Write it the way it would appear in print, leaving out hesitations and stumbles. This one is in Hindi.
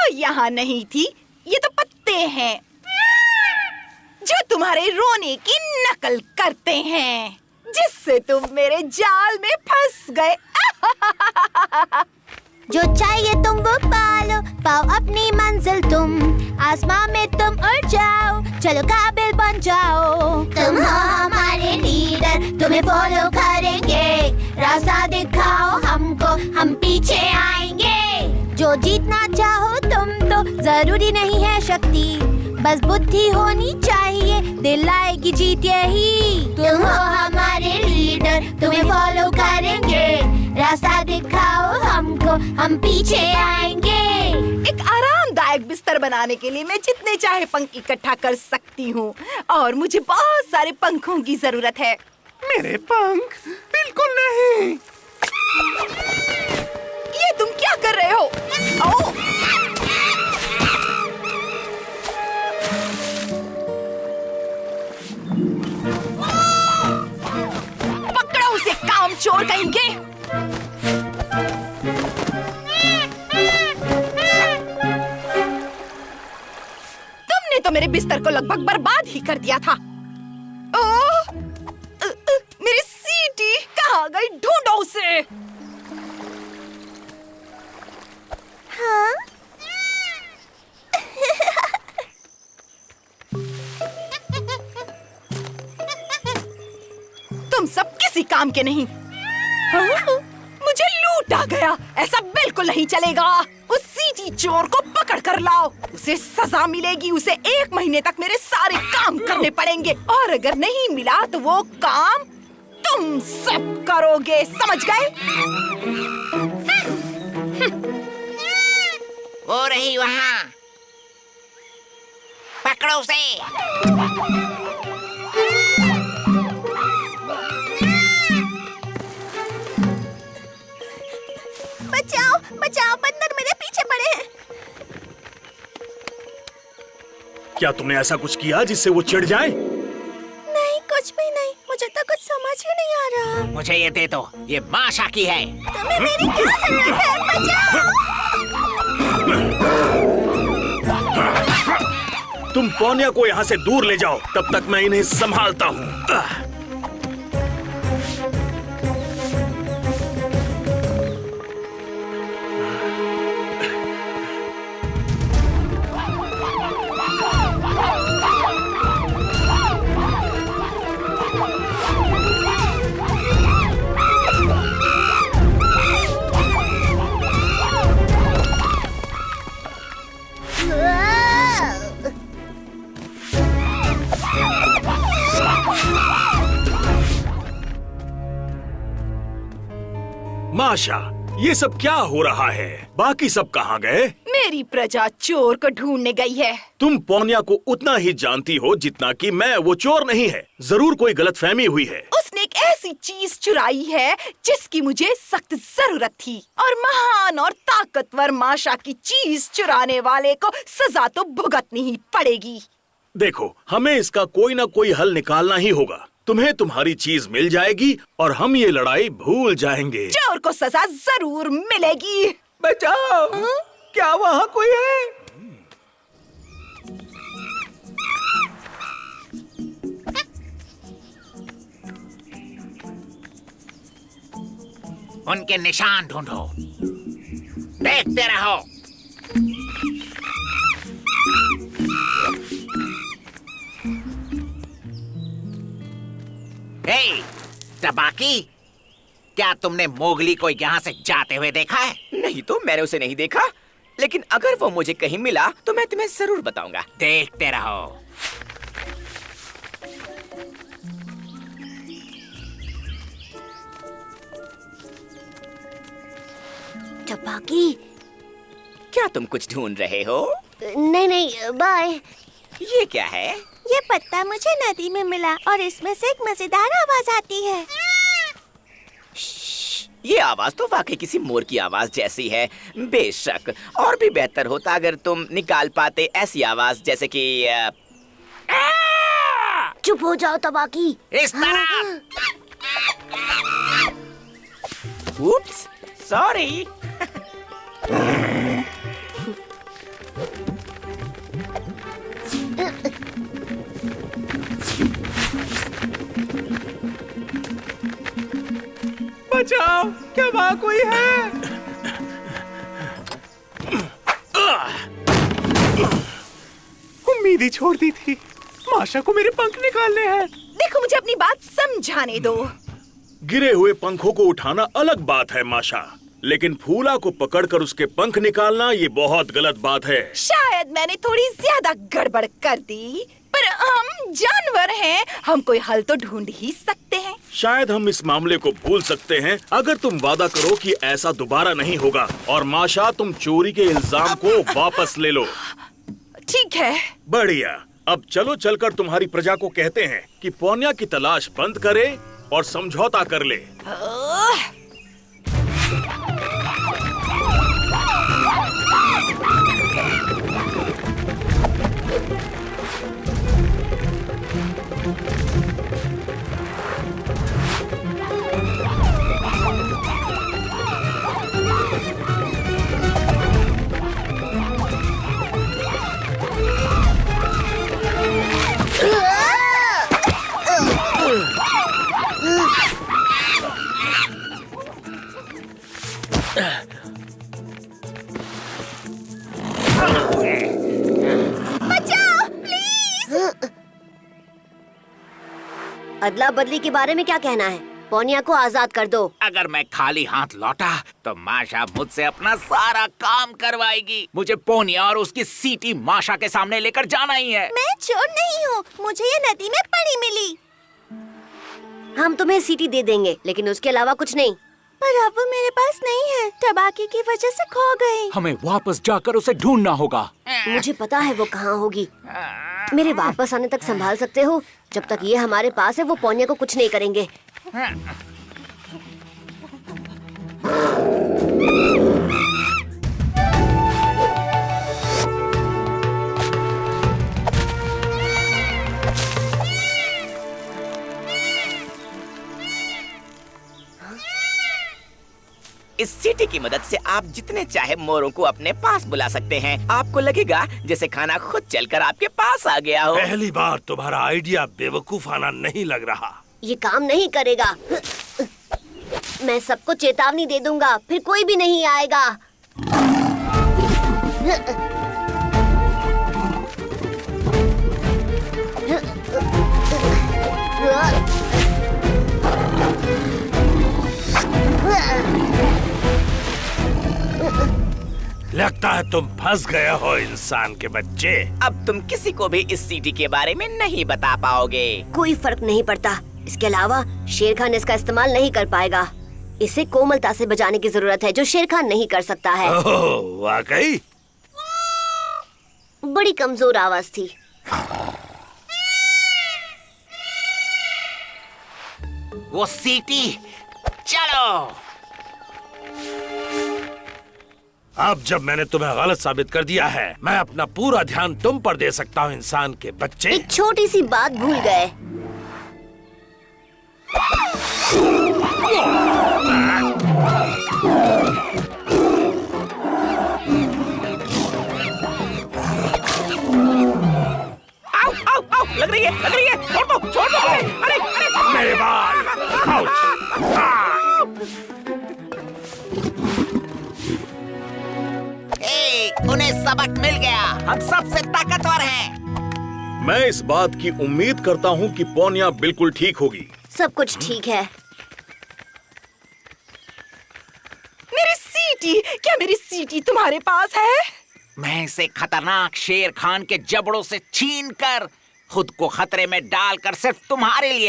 यहाँ नहीं थी, ये तो पत्ते हैं जो तुम्हारे रोने की नकल करते हैं, जिससे तुम मेरे जाल में फंस गए। जो चाहिए तुम वो पालो, पाओ अपनी मंजिल तुम, आसमां में तुम उड़ जाओ, चलो काबिल बन जाओ। तुम हो हमारे लीडर, तुम्हें फॉलो करेंगे, रास्ता दिखाओ हमको, हम पीछे आएंगे। जो जीतना चाहो तुम तो जरूरी नहीं है शक्ति, बस बुद्धि होनी चाहिए, दिल आएगी जीत यही। तुम हो हमारे लीडर, तुम्हें फॉलो करेंगे, रास्ता दिखाओ हमको, हम पीछे आएंगे। एक आरामदायक बिस्तर बनाने के लिए मैं जितने चाहे पंख इकट्ठा कर सकती हूँ, और मुझे बहुत सारे पंखों की जरूरत है। मेरे पंख बिल्कुल नहीं। ये तुम क्या कर रहे हो? आओ। पकड़ो उसे, कामचोर कहेंगे। तुमने तो मेरे बिस्तर को लगभग बर्बाद ही कर दिया था। ओह, मेरी सीटी कहाँ गई? ढूंढो उसे। हाँ? तुम सब किसी काम के नहीं। हाँ? मुझे लूटा गया, ऐसा बिल्कुल नहीं चलेगा। उस सीटी चोर को पकड़ कर लाओ, उसे सजा मिलेगी। उसे 1 महीने तक मेरे सारे काम करने पड़ेंगे, और अगर नहीं मिला तो वो काम तुम सब करोगे, समझ गए? वो रही वहाँ, पकड़ो उसे। बचाओ, बचाओ, बंदर मेरे पीछे पड़े हैं। क्या तुमने ऐसा कुछ किया जिससे वो चिढ़ जाए? नहीं, कुछ भी नहीं, मुझे तो कुछ समझ ही नहीं आ रहा। मुझे ये दे दो, ये माशा की है। तुम्हें मेरी क्या जरूरत है? बचाओ! तुम पौनिया को यहाँ से दूर ले जाओ, तब तक मैं इन्हें संभालता हूँ। माशा, ये सब क्या हो रहा है? बाकी सब कहाँ गए? मेरी प्रजा चोर को ढूंढने गई है। तुम पौनिया को उतना ही जानती हो जितना कि मैं वो चोर नहीं है। जरूर कोई गलतफहमी हुई है। उसने एक ऐसी चीज चुराई है जिसकी मुझे सख्त जरूरत थी, और महान और ताकतवर माशा की चीज चुराने वाले को सजा तो भुगतनी ही पड़ेगी। देखो, हमें इसका कोई ना कोई हल निकालना ही होगा। तुम्हें तुम्हारी चीज मिल जाएगी और हम ये लड़ाई भूल जाएंगे। चोर को सजा जरूर मिलेगी। बचाओ! क्या वहाँ कोई है? उनके निशान ढूंढो, देखते रहो। हे, तबाकी, क्या तुमने मोगली को यहाँ से जाते हुए देखा है? नहीं तो मैंने उसे नहीं देखा, लेकिन अगर वो मुझे कहीं मिला तो मैं तुम्हें जरूर बताऊंगा। देखते रहो। टपाकी, क्या तुम कुछ ढूंढ रहे हो? नहीं नहीं, बाय। ये क्या है? ये पत्ता मुझे नदी में मिला और इसमें से एक मजेदार आवाज आती है। ये आवाज तो वाकई किसी मोर की आवाज जैसी है। बेशक, और भी बेहतर होता अगर तुम निकाल पाते ऐसी आवाज जैसे कि चुप हो जाओ तबाकी। इस तरह। उप्स, सॉरी। बचाओ, क्या वहाँ कोई है? उम्मीद ही छोड़ दी थी। माशा को मेरे पंख निकालने हैं। देखो, मुझे अपनी बात समझाने दो। गिरे हुए पंखों को उठाना अलग बात है माशा, लेकिन फूला को पकड़कर उसके पंख निकालना ये बहुत गलत बात है। शायद मैंने थोड़ी ज्यादा गड़बड़ कर दी, पर हम जानवर हैं, हम कोई हल तो ढूंढ ही सकते हैं। शायद हम इस मामले को भूल सकते हैं अगर तुम वादा करो कि ऐसा दोबारा नहीं होगा। और माशा, तुम चोरी के इल्जाम को वापस ले लो। ठीक है। बढ़िया। अब चलो चलकर तुम्हारी प्रजा को कहते हैं कि पोन्या की तलाश बंद करे और समझौता कर ले। अदला बदली के बारे में क्या कहना है? पोनिया को आजाद कर दो। अगर मैं खाली हाथ लौटा तो माशा मुझसे अपना सारा काम करवाएगी। मुझे पोनिया और उसकी सीटी माशा के सामने लेकर जाना ही है। मैं चोर नहीं हूँ, मुझे ये नदी में पड़ी मिली। हम तुम्हें सीटी दे देंगे, लेकिन उसके अलावा कुछ नहीं। पर अब वो मेरे पास नहीं है, टबाकी की वजह से खो गई। हमें वापस जाकर उसे ढूंढना होगा। मुझे पता है वो कहाँ होगी। मेरे वापस आने तक संभाल सकते हो। जब तक ये हमारे पास है, वो पोनिया को कुछ नहीं करेंगे। इस सीटी की मदद से आप जितने चाहे मोरों को अपने पास बुला सकते हैं। आपको लगेगा जैसे खाना खुद चलकर आपके पास आ गया हो। पहली बार तुम्हारा आइडिया बेवकूफाना नहीं लग रहा। ये काम नहीं करेगा। मैं सबको चेतावनी दे दूंगा, फिर कोई भी नहीं आएगा। लगता है तुम फंस गए हो इंसान के बच्चे। अब तुम किसी को भी इस सीटी के बारे में नहीं बता पाओगे। कोई फर्क नहीं पड़ता। इसके अलावा शेर खान इसका इस्तेमाल नहीं कर पाएगा। इसे कोमलता से बजाने की जरूरत है, जो शेर खान नहीं कर सकता है। ओह, वाकई? बड़ी कमजोर आवाज थी। वो सीटी, चलो। अब जब मैंने तुम्हें गलत साबित कर दिया है, मैं अपना पूरा ध्यान तुम पर दे सकता हूँ इंसान के बच्चे। एक छोटी सी बात भूल गए। आओ, आओ, आओ, लग रही है, लग रही है। छोड़ दो, छोड़ दो। अरे, अरे, मेरे बाल। उन्हें सबक मिल गया। हम सबसे ताकतवर हैं। मैं इस बात की उम्मीद करता हूँ कि पोनिया बिल्कुल ठीक होगी। सब कुछ ठीक है। मेरी सीटी, क्या मेरी सीटी तुम्हारे पास है? मैं इसे खतरनाक शेर खान के जबड़ों से छीनकर खुद को खतरे में डालकर सिर्फ तुम्हारे लिए